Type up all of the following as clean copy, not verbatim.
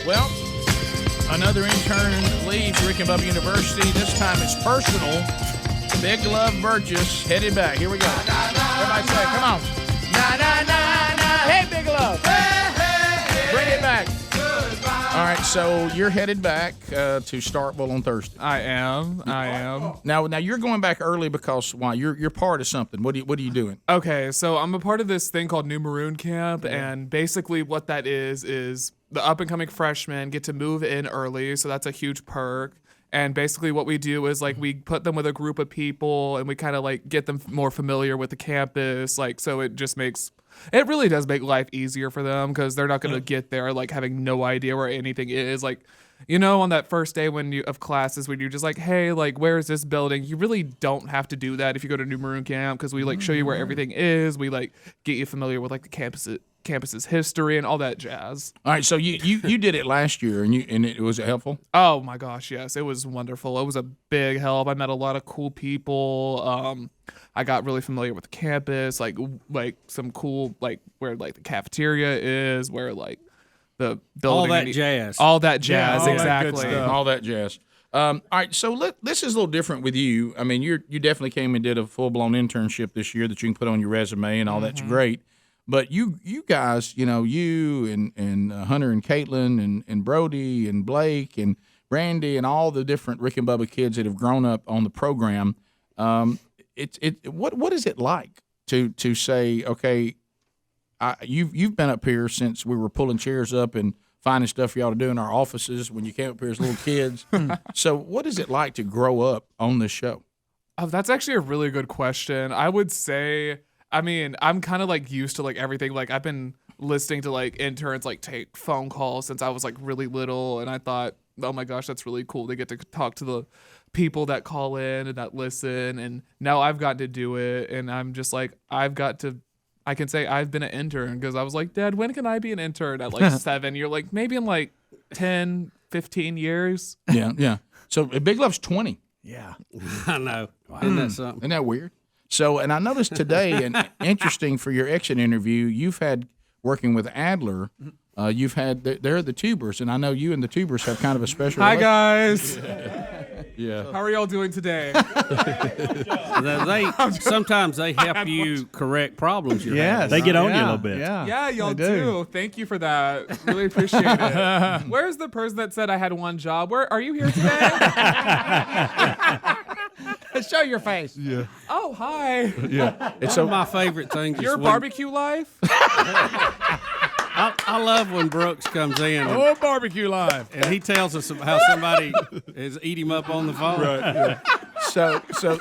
Well, another intern leaves Rick and Bubba University. This time it's personal. Big Love Burgess headed back. Here we go. Everybody say, come on. Na, na, na, na. Hey, Big Love. Bring it back. All right, so you're headed back to Starkville on Thursday. I am. Now you're going back early because why? You're part of something. What are you doing? Okay, so I'm a part of this thing called New Maroon Camp, and basically what that is the up-and-coming freshmen get to move in early, so that's a huge perk. And basically what we do is, like, we put them with a group of people, and we kind of, like, get them more familiar with the campus, like, so it just makes... It really does make life easier for them because they're not going to get there, like, having no idea where anything is. Like, you know, on that first day of classes when you're just like, hey, like, where is this building? You really don't have to do that if you go to New Maroon Camp because we, like, show you where everything is. We, like, get you familiar with, like, the campus's history and all that jazz. All right, so you did it last year, and was it helpful? Oh my gosh, yes, it was wonderful. It was a big help. I met a lot of cool people. I got really familiar with the campus, like some cool, like where like the cafeteria is, where like the building, all that jazz, yeah, exactly, all that jazz. All right, so this is a little different with you. I mean, you definitely came and did a full blown internship this year that you can put on your resume, and all that's great. But you guys, you and Hunter and Caitlin and Brody and Blake and Brandy and all the different Rick and Bubba kids that have grown up on the program, what is it like to say, okay, you've been up here since we were pulling chairs up and finding stuff for y'all to do in our offices when you came up here as little kids. So what is it like to grow up on this show? Oh, that's actually a really good question. I would say, I mean, I'm kind of like used to like everything. Like I've been listening to like interns like take phone calls since I was like really little, and I thought, oh my gosh, that's really cool. They get to talk to the people that call in and that listen, and now I've got to do it, and I'm just like, I can say I've been an intern because I was like, Dad, when can I be an intern at like 7? You're like, maybe in like 10, 15 years. Yeah. So Big Love's 20. Yeah. I know. Isn't that something? Isn't that weird? So, and I noticed today, and interesting for your exit interview, you've had working with Adler. You've had they're the tubers, and I know you and the tubers have kind of a special. Hi guys. Yeah. How are y'all doing today? Sometimes they help you correct problems. They get on you a little bit. Yeah, y'all do. Thank you for that. Really appreciate it. Where's the person that said I had one job? Where are you here today? Show your face. Yeah. Oh, hi. Yeah. It's one of my favorite things. Your barbecue life? I love when Brooks comes in. Barbecue live. And he tells us how somebody is eat him up on the phone. Right. Yeah. So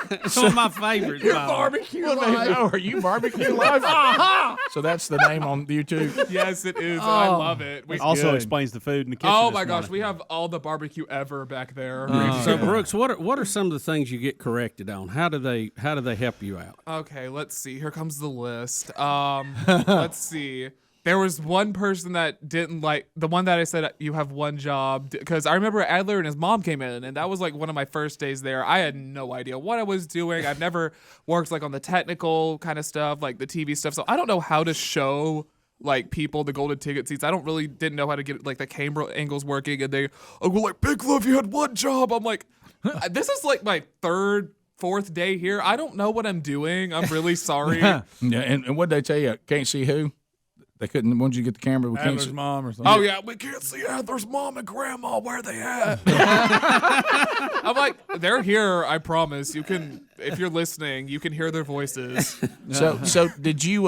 it's one of my favorites. Your barbecue live. Are you barbecue live? So that's the name on YouTube. Yes, it is. I love it. It also explains the food in the kitchen. Oh my gosh, we have all the barbecue ever back there. So Brooks, what are some of the things you get corrected on? How do they help you out? Okay, let's see. Here comes the list. Let's see. There was one person that didn't like the one that I said you have one job, because I remember Adler and his mom came in, and that was like one of my first days there. I had no idea what I was doing. I've never worked like on the technical kind of stuff, like the TV stuff. So I don't know how to show like people the golden ticket seats. I didn't know how to get like the camera angles working, and they go like, Big Love, you had one job. I'm like, this is like my fourth day here. I don't know what I'm doing. I'm really sorry. Yeah, and what'd they tell you? Can't see who? They couldn't. Once you get the camera, we can't Adler's see mom or something. Oh yeah, we can't see Adler's mom and grandma. Where they at? I'm like, they're here. I promise. You can, if you're listening, you can hear their voices. So did you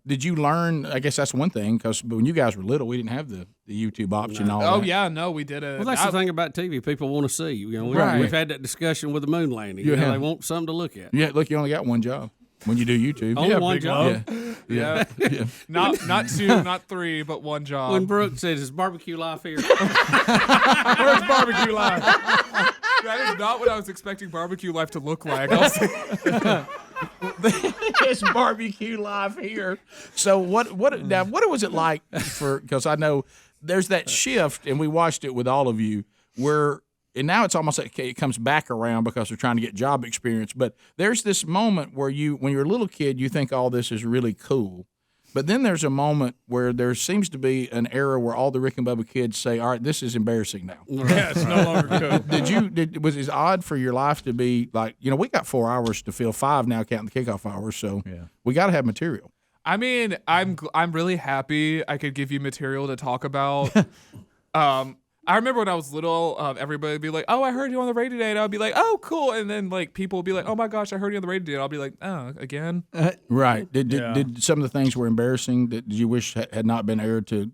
learn? I guess that's one thing, because when you guys were little, we didn't have the YouTube option. No. And all Oh that. yeah, no, we did it. Well, that's the thing about TV. People want to see. You know, Right. we've had that discussion with the moon landing. Yeah. You know, they want something to look at. Yeah, look, you only got one job when you do YouTube. Only one Big job. Yeah. Yeah. Not 2, not 3, but one job. When Brooks says, "Is barbecue life here?" Where's barbecue live? That is not what I was expecting barbecue life to look like. I'll say. It's barbecue live here. So what was it like for? Because I know there's that shift, and we watched it with all of you, where. And now it's almost like it comes back around because they're trying to get job experience. But there's this moment where when you're a little kid, you think all this is really cool. But then there's a moment where there seems to be an era where all the Rick and Bubba kids say, "All right, this is embarrassing now." Yeah, it's no longer cool. Was it odd for your life to be like, we got 4 hours to fill 5 now, counting the kickoff hours, so we got to have material. I mean, I'm really happy I could give you material to talk about. I remember when I was little, everybody would be like, "Oh, I heard you on the radio today," and I'd be like, "Oh, cool," and then like people would be like, "Oh my gosh, I heard you on the radio today," and I'll be like, "Oh, again." Right. Did some of the things were embarrassing that you wish had not been aired to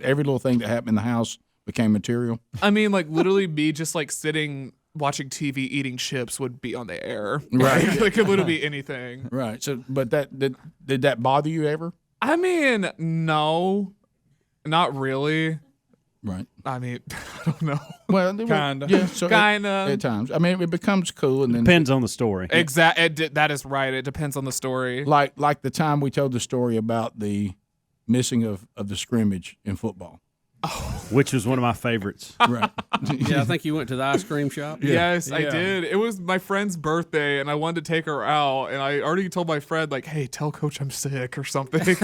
every little thing that happened in the house became material? I mean, like literally me just like sitting watching TV eating chips would be on the air. Right. Like, it could literally be anything. Right. So, but did that bother you ever? I mean, no, not really. Right. I mean, I don't know. Well, Kinda. Yeah. So Kinda. at times. I mean, it becomes cool, and then Depends on the story. That is right. It depends on the story. like the time we told the story about the missing of the scrimmage in football. Which was one of my favorites. Right. Yeah, I think you went to the ice cream shop. Yes, I Yeah. did. It was my friend's birthday, and I wanted to take her out, and I already told my friend, like, "Hey, tell Coach I'm sick or something."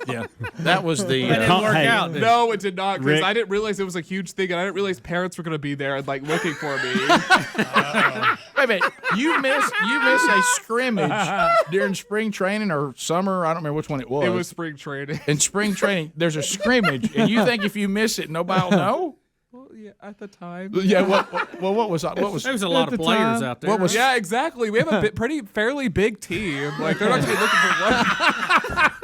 Yeah. That was the. That didn't work Hey. out. Did it? No, it did not, because Rick- I didn't realize it was a huge thing, and I didn't realize parents were going to be there and like looking for me. Wait a minute. You miss a scrimmage during spring training or summer. I don't remember which one it was. It was spring training. In spring training, there's a scrimmage, and you think if you miss it, nobody will know? Well, yeah, at the time. Yeah. What was There was a lot of players out there. What was- Yeah, exactly. We have a fairly big team. Like they're not going to be looking for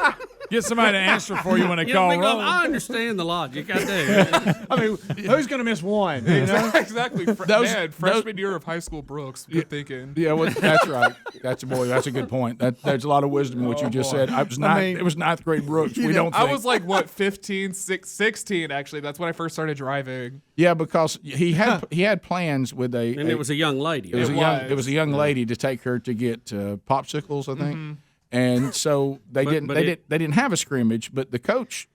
one. Get somebody to answer for you when they Yeah, call Big Love, roll. I understand the logic. I do. I mean, who's going to miss one? You know? Exactly. Freshman year of high school, Brooks. Good thinking. Yeah, well, that's right. That's a good point. There's a lot of wisdom in what you just said. It was ninth grade Brooks. We don't. I Think. was like, what, 16 actually. That's when I first started driving. Yeah, because he had plans with And it was a young lady. it was was. a young lady to take her to get popsicles, I think. Mm-hmm. And so they But they didn't have a scrimmage, but the coach,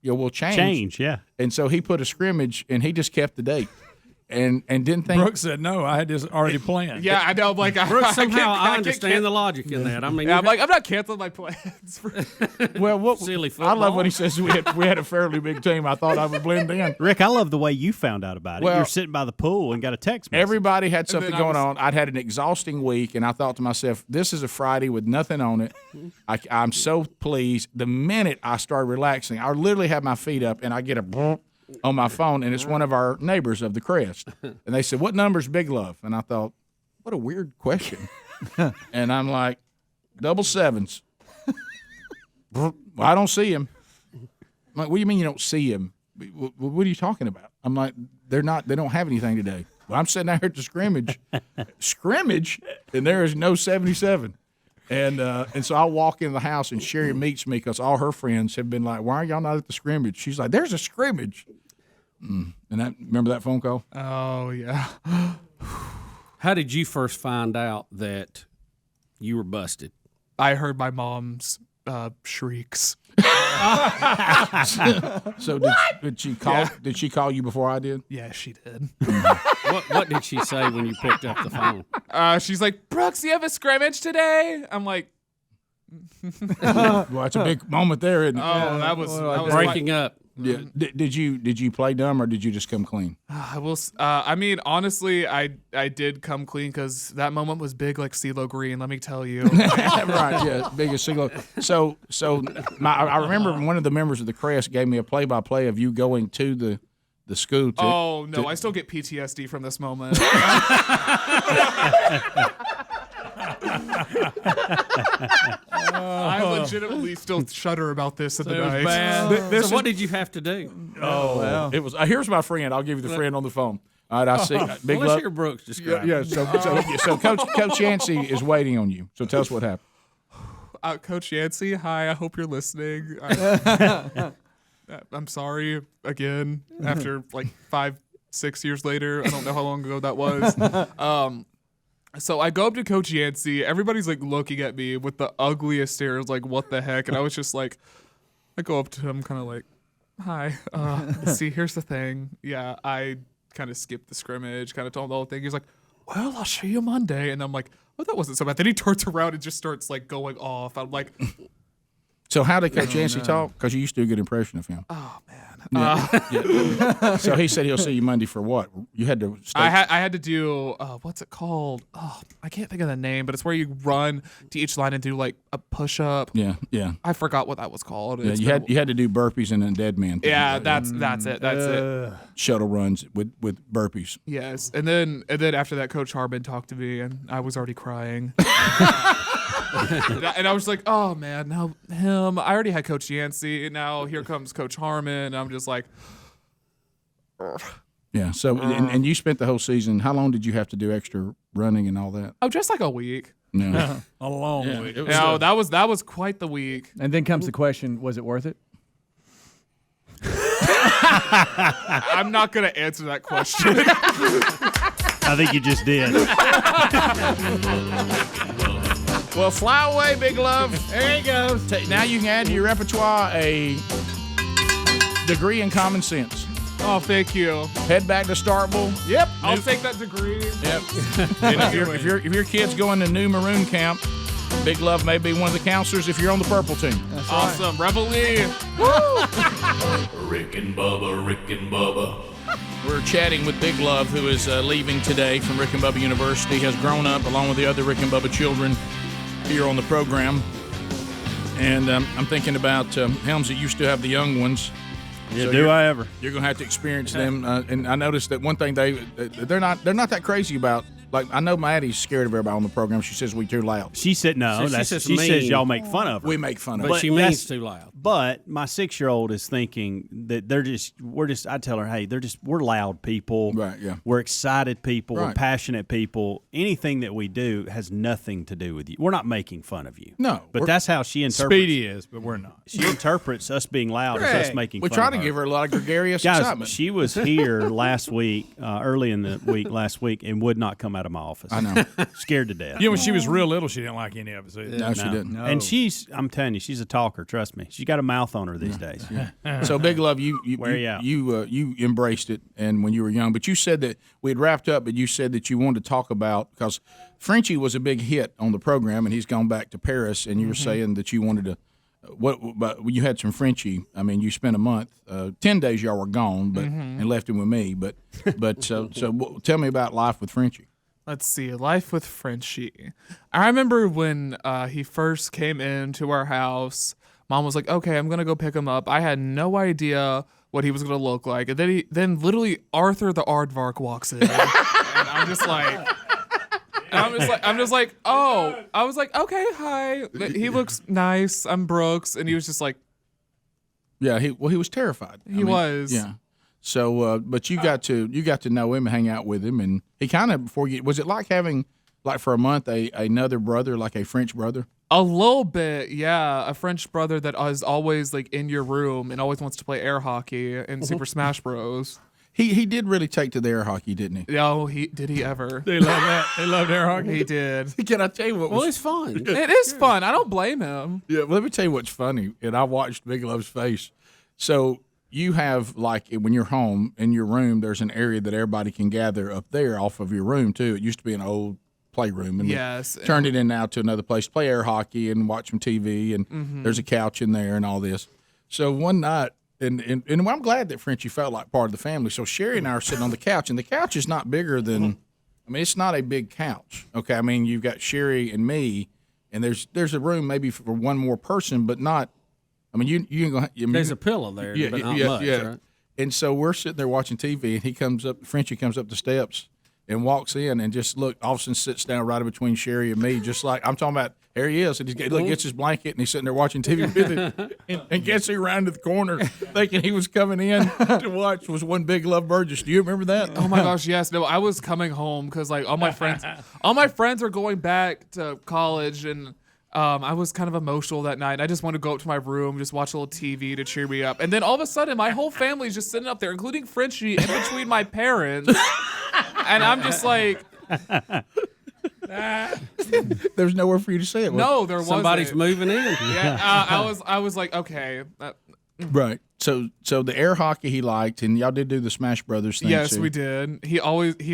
will change. Yeah. And so he put a scrimmage, and he just kept the date, and didn't think. Brooks said, no, I had this already planned. Yeah, I know. I'm like, Brooks, somehow I I understand the logic in that. I mean, Yeah, I'm like, I'm not canceling my plans. Well, Silly I love football. what he says. We had a fairly big team. I thought I would blend in. Rick, I love the way you found out about it. Well, You're sitting by the pool and got a text message. Everybody had something then I going was- on. I'd had an exhausting week, and I thought to myself, this is a Friday with nothing on it. I'm so pleased. The minute I started relaxing, I literally have my feet up, and I get a boop on my phone, and it's one of our neighbors of the Crest. And they said, "What number's Big Love?" And I thought, what a weird question. And I'm like, 777s. Well, I don't see him. I'm like, what do you mean you don't see him? What are you talking about? I'm like, they don't have anything today. Well, I'm sitting out here at the scrimmage, and there is no 77. And so I walk in the house, and Sherry meets me because all her friends have been like, "Why are y'all not at the scrimmage?" She's like, "There's a scrimmage." And remember that phone call? Oh, yeah. how did you first find out that you were busted? I heard my mom's shrieks. So did she call? Yeah. Did she call you before I did? Yeah, she did. What did she say when you picked up the phone? She's like, "Brooks, you have a scrimmage today?" I'm like, Well, that's a big moment there, isn't it? "Oh, that was Breaking up. Yeah. Did you play dumb or did you just come clean? I will. I mean, honestly, I did come clean because that moment was big, like CeeLo Green. Let me tell you. Right. Yeah. Biggest single. So I remember one of the members of the Crest gave me a play-by-play of you going to the school. Oh no, I still get PTSD from this moment. I legitimately still shudder about this in the night. So what did you have to do? It was. Here's my friend. I'll give you the friend on the phone. All right. I see. Big Let's Love. hear Brooks describe. Yeah. So Coach Yancey is waiting on you. So tell us what happened. Coach Yancey, hi. I hope you're listening. I'm sorry again. After like 5-6 years later, I don't know how long ago that was. So I go up to Coach Yancey. Everybody's like looking at me with the ugliest stares, like what the heck? And I was just like, I go up to him, kind of like, hi. See, here's the thing. Yeah, I kind of skipped the scrimmage, kind of told him the whole thing. He's like, well, I'll show you Monday. And I'm like, oh, that wasn't so bad. Then he turns around and just starts like going off. I'm like, So how did Coach Yancey talk? Because you used to do a good impression of him. Oh man. So he said he'll see you Monday for what? You had to stay. I had to do what's it called? Oh, I can't think of the name, but it's where you run to each line and do like a push up. Yeah. I forgot what that was called. Yeah, you had to do burpees and then dead man. Yeah, that's it. That's it. Shuttle runs with burpees. Yes, and then after that, Coach Harmon talked to me, and I was already crying. And I was like, oh man, now him. I already had Coach Yancey, and now here comes Coach Harmon. I'm just like, Yeah. So and you spent the whole season. How long did you have to do extra running and all that? oh, just like a week. No. A long week. It was No, that was quite the week. And then comes the question: was it worth it? I'm not gonna answer that question. I think you just did. Well, fly away, Big Love. There he goes. Now you can add to your repertoire a degree in common sense. Oh, thank you. Head back to Starkville. Yep. I'll take that degree. Yep. And if your kid's going to New Maroon Camp, Big Love may be one of the counselors if you're on the purple team. Awesome. Reveille. Rick and Bubba. We're chatting with Big Love, who is leaving today from Rick and Bubba University, has grown up along with the other Rick and Bubba children here on the program. And I'm thinking about Helmsy, you still have the young ones. Yeah, So do I ever? You're going to have to experience them. And I noticed that one thing they're not that crazy about. Like, I know Maddie's scared of everybody on the program. She says we too loud. She said no. She says She says mean. y'all make fun of her. We make fun of But her. she means too loud. But my 6-year-old is thinking that I tell her, hey, we're loud people. Right, yeah. We're excited people. We're Right. passionate people. Anything that we do has nothing to do with you. We're not making fun of you. No, But we're- that's how she interprets. Speedy is, but we're not. She interprets us being loud as us making we fun try of to her. give her a lot of gregarious Guys, excitement. she was here last week, early in the week last week, and would not come out of my office. I know. Scared to death. You know, when she was real little, she didn't like any of us either. No, she didn't. And I'm telling you, she's a talker. Trust me. She's got a mouth on her these days. So, Big Love, you embraced it, and when you were young. But you said that we had wrapped up, but you said that you wanted to talk about, because Frenchie was a big hit on the program, and he's gone back to Paris, and you were saying that you wanted to. But you had some Frenchie. I mean, you spent a month, 10 days. Y'all were gone, but and left him with me. But so tell me about life with Frenchie. Let's see, life with Frenchie. I remember when he first came into our house. Mom was like, "Okay, I'm gonna go pick him up." I had no idea what he was gonna look like, and then literally Arthur the Aardvark walks in, and I'm just like, oh, I was like, okay, hi. He looks nice. I'm Brooks, and he was just like, Yeah, he was terrified. He was. Yeah. So, but you got to know him and hang out with him, and he kind of was it like having for a month another brother, like a French brother? a little bit, yeah. A French brother that is always like in your room and always wants to play air hockey in Super Smash Bros. He did really take to the air hockey, didn't he? Oh, did he ever? They love that. They loved air hockey. He did. Can I tell you what? Well, it's fun. It is fun. I don't blame him. Yeah, let me tell you what's funny. And I watched Big Love's face. So you have, like, when you're home in your room, there's an area that everybody can gather up there off of your room, too. It used to be an old playroom. And Yes. we turned it in now to another place to play air hockey and watch some TV. And there's a couch in there and all this. So one night, and I'm glad that Frenchie felt like part of the family. So Sherry and I are sitting on the couch, and the couch is not bigger than, I mean, it's not a big couch. Okay, I mean, you've got Sherry and me, and there's a room maybe for one more person, but not. I mean, you ain't gonna. I mean, There's a pillow there, but not much. Right? And so we're sitting there watching TV, and Frenchie comes up the steps and walks in, and just look, all of a sudden sits down right in between Sherry and me, just like I'm talking about. There he is, and he gets his blanket, and he's sitting there watching TV with it, and gets around to the corner, thinking he was coming in to watch was one big Love Burgess. Do you remember that? Oh my gosh, yes. No, I was coming home because like all my friends are going back to college, and I was kind of emotional that night. I just wanted to go up to my room, just watch a little TV to cheer me up, and then all of a sudden, my whole family's just sitting up there, including Frenchie, in between my parents, and I'm just like. There's nowhere for you to say it. No, there wasn't. Somebody's moving in. Yeah, I was like, okay, Right. So the air hockey he liked, and y'all did do the Smash Brothers thing. Yes, too. we did. He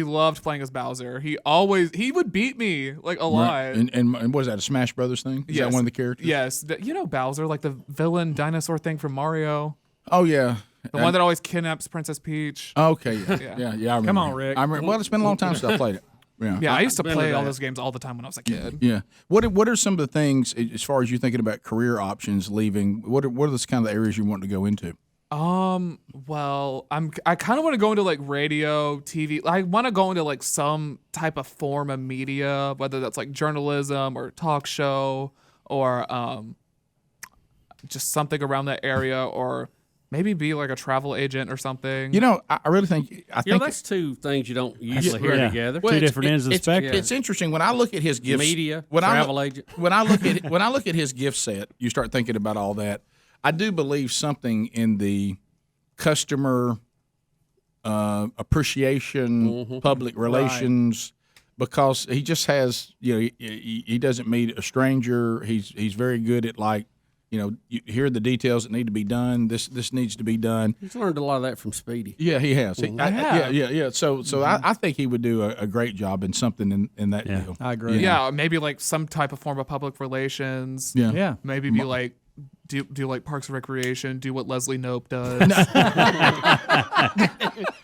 loved playing as Bowser. He would beat me like a lot. Right. And what was that, a Smash Brothers thing? Is that one of the characters? Yes. You know Bowser, like the villain dinosaur thing from Mario? Oh, yeah. The one that always kidnaps Princess Peach. Okay, yeah. I remember. Come on, Rick. I remember, well, it's been a long time since I played it. Yeah. Yeah, I used to been play to all that. those games all the time when I was a kid. Yeah. What are some of the things, as far as you thinking about career options leaving, what are the kind of areas you want to go into? Well, I kind of want to go into like radio, TV. I want to go into like some type of form of media, whether that's like journalism or talk show or just something around that area, or maybe be like a travel agent or something. You know, I really think that's two things you don't usually hear yeah. together. Well, Two it's- different ends of the it's- spectrum. It's interesting when I look at his gifts. Media, when travel agent. When I look at his gift set, you start thinking about all that. I do believe something in the customer appreciation, public relations, because he just has, he doesn't meet a stranger. He's very good at, like, you hear the details that need to be done. This needs to be done. He's learned a lot of that from Speedy. Yeah, he has. Yeah. So I think he would do a great job in something in that deal. I agree. Yeah, maybe like some type of form of public relations. Yeah. Yeah. Maybe be like do like Parks and Recreation, do what Leslie Knope does.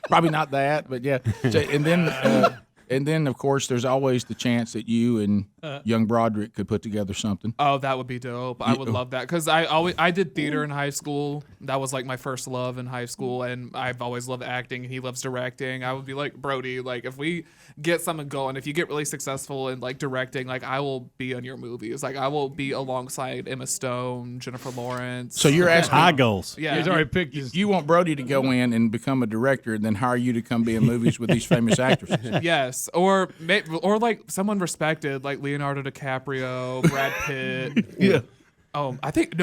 Probably not that, but yeah. So, and then of course there's always the chance that you and young Broderick could put together something. Oh, that would be dope. I would love that because I did theater in high school. That was like my first love in high school, and I've always loved acting. He loves directing. I would be like, Brody, like if we get something going, if you get really successful in like directing, like I will be on your movies. Like I will be alongside Emma Stone, Jennifer Lawrence. So you're asking, High goals. yeah, He's already picked his. you want Brody to go in and become a director, and then hire you to come be in movies with these famous actresses. yes, or like someone respected, like Leonardo DiCaprio, Brad Pitt. Yeah. Oh, I think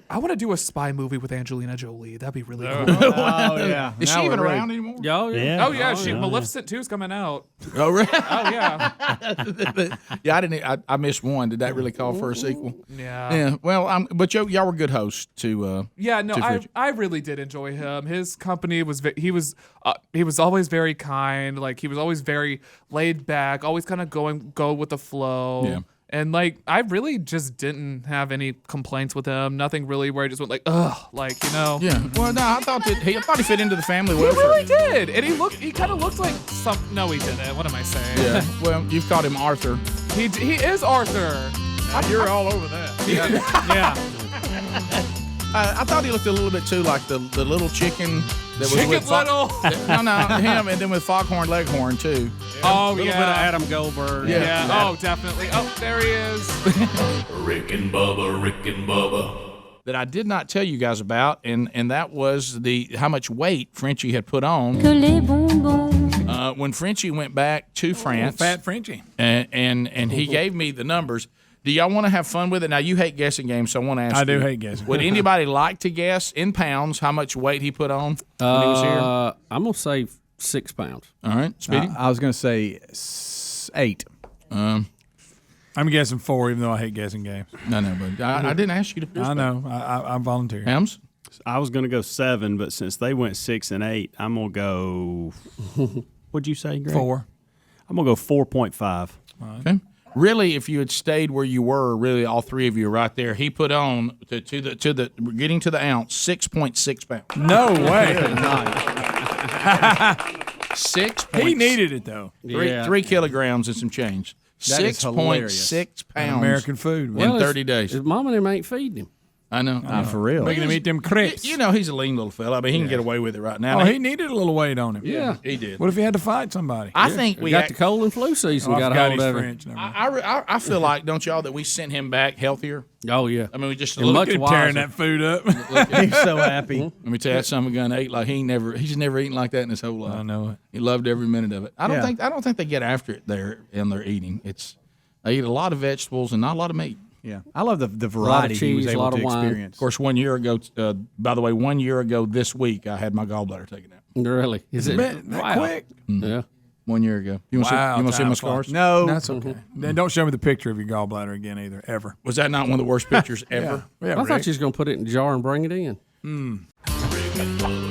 I want to do a spy movie with Angelina Jolie. That'd be really cool. Oh yeah. Is she even around anymore? Yo, Yeah. Oh yeah, Maleficent 2 is coming out. Oh, really? Oh yeah, Yeah, I missed one. Did that really call for a sequel? yeah. Yeah. Well, but y'all were good hosts to. Yeah, no, to Fridge. I really did enjoy him. His company was he was always very kind. Like he was always very laid back, always kind of go with the flow. Yeah. And like I really just didn't have any complaints with him. Nothing really where I just went like ugh, like Yeah. Well, no, I thought he fit into the family He welfare. really did, and he kind of looked like some. No, he didn't. What am I saying? Yeah. Well, you've called him Arthur. He is Arthur. You're all over that. Yeah. I thought he looked a little bit too like the little chicken that was Chicken with Little. No, him, and then with Foghorn Leghorn too. Oh a little yeah. bit of Adam Goldberg. Yeah. Oh, definitely. Oh, there he is. Rick and Bubba. That I did not tell you guys about, and that was how much weight Frenchie had put on when Frenchie went back to France. Fat Frenchie. And he gave me the numbers. Do y'all want to have fun with it? Now, you hate guessing games, so I want to ask you. I do hate guessing. Would anybody like to guess in pounds how much weight he put on when he was here? I'm gonna say 6 pounds. All right, Speedy? I was going to say 8. I'm guessing 4, even though I hate guessing games. No, but I didn't ask you to. I know. I volunteer. Hams? I was going to go 7, but since they went 6 and 8, I'm going to go. What'd you say, Greg? 4. I'm going to go 4.5. Okay. Really, if you had stayed where you were, really all three of you right there, he put on to the getting to the ounce 6.6 pounds. No way. 6. He needed it though. 3 kilograms and some change. That is hilarious. 6.6 pounds. American food. in 30 days. His mom and him ain't feeding him. I know. For real. Making him eat them crepes. You know, he's a lean little fella. I mean, he can get away with it right now. Oh, he needed a little weight on him. Yeah. He did. What if he had to fight somebody? I think we got the cold and flu season. I got a forgot hold he's of him. French. Never mind. I feel like, don't y'all, that we sent him back healthier? Oh yeah. I mean, we just a And little much You're wiser. tearing that food up. He's so happy. Let me tell you, that son of a gun ate like he's never eaten like that in his whole life. I know it. He loved every minute of it. I Yeah. don't think they get after it there in their eating. They eat a lot of vegetables and not a lot of meat. Yeah. I love the variety he was cheese, a able lot to of wine. experience. Of course, 1 year ago, by the way, 1 year ago this week, I had my gallbladder taken out. Really? Is it Man, that quick? Yeah. 1 year ago. You want Wow, to see time my flies. scars? No. That's okay. Then don't show me the picture of your gallbladder again either, ever. Was that not one of the worst pictures ever? Yeah, I thought Rick. you was gonna put it in a jar and bring it in. Rick and Bubba.